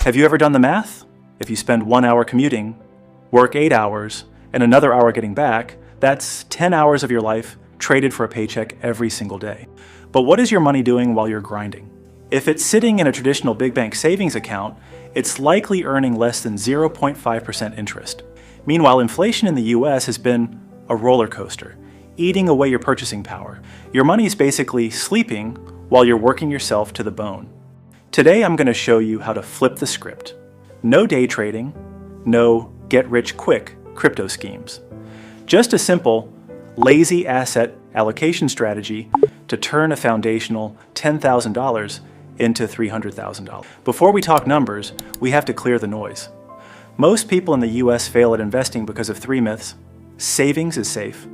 Have you ever done the math? If you spend 1 hour commuting, work 8 hours, and another hour getting back, that's 10 hours of your life traded for a paycheck every single day. But what is your money doing while you're grinding? If it's sitting in a traditional big bank savings account, it's likely earning less than 0.5% interest. Meanwhile, inflation in the US has been a roller coaster, eating away your purchasing power. Your money is basically sleeping while you're working yourself to the bone. Today, I'm going to show you how to flip the script. No day trading, no get-rich-quick crypto schemes. Just a simple, lazy asset allocation strategy to turn a foundational $10,000 into $300,000. Before we talk numbers, we have to clear the noise. Most people in the US fail at investing because of 3 myths. Savings is safe.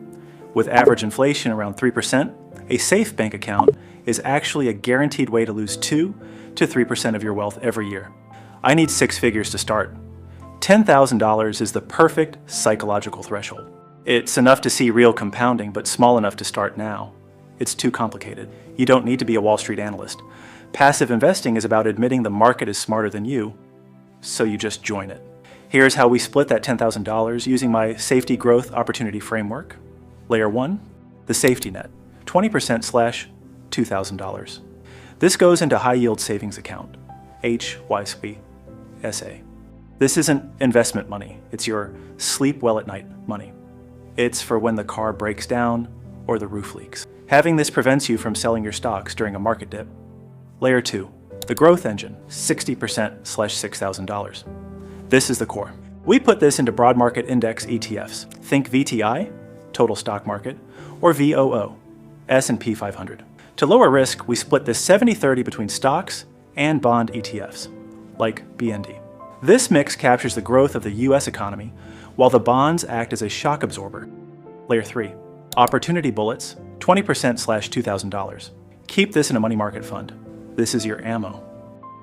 With average inflation around 3%, a safe bank account is actually a guaranteed way to lose 2 to 3% of your wealth every year. I need 6 figures to start. $10,000 is the perfect psychological threshold. It's enough to see real compounding, but small enough to start now. It's too complicated. You don't need to be a Wall Street analyst. Passive investing is about admitting the market is smarter than you, so you just join it. Here's how we split that $10,000 using my safety growth opportunity framework. Layer 1, the safety net, 20% / $2,000. This goes into high yield savings account, HYSA. This isn't investment money, it's your sleep well at night money. It's for when the car breaks down or the roof leaks. Having this prevents you from selling your stocks during a market dip. Layer 2, the growth engine, 60% / $6,000. This is the core. We put this into broad market index ETFs. Think VTI, total stock market, or VOO, S&P 500. To lower risk, we split this 70-30 between stocks and bond ETFs, like BND. This mix captures the growth of the US economy, while the bonds act as a shock absorber. Layer 3, opportunity bullets, 20% / $2,000. Keep this in a money market fund. This is your ammo.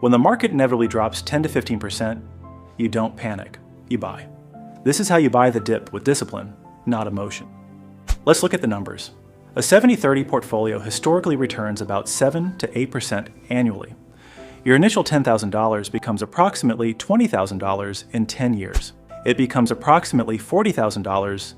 When the market inevitably drops 10 to 15%, you don't panic, you buy. This is how you buy the dip with discipline, not emotion. Let's look at the numbers. A 70-30 portfolio historically returns about 7 to 8% annually. Your initial $10,000 becomes approximately $20,000 in 10 years. It becomes approximately $40,000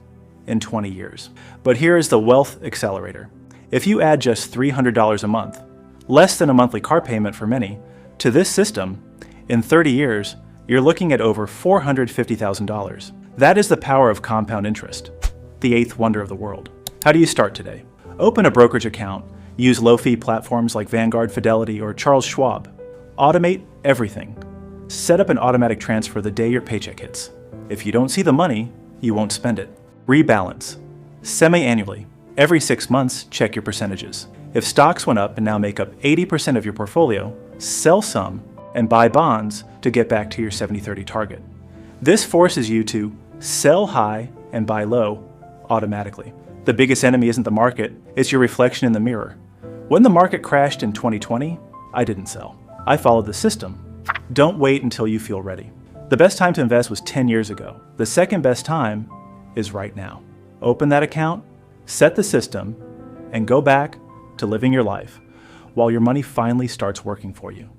in 20 years. But here is the wealth accelerator. If you add just $300 a month, less than a monthly car payment for many, to this system, in 30 years, you're looking at over $450,000. That is the power of compound interest, the 8th wonder of the world. How do you start today? Open a brokerage account, use low-fee platforms like Vanguard, Fidelity, or Charles Schwab. Automate everything. Set up an automatic transfer the day your paycheck hits. If you don't see the money, you won't spend it. Rebalance. Semi-annually. Every 6 months, check your percentages. If stocks went up and now make up 80% of your portfolio, sell some and buy bonds to get back to your 70-30 target. This forces you to sell high and buy low automatically. The biggest enemy isn't the market, it's your reflection in the mirror. When the market crashed in 2020, I didn't sell. I followed the system. Don't wait until you feel ready. The best time to invest was 10 years ago. The second best time is right now. Open that account, set the system, and go back to living your life while your money finally starts working for you.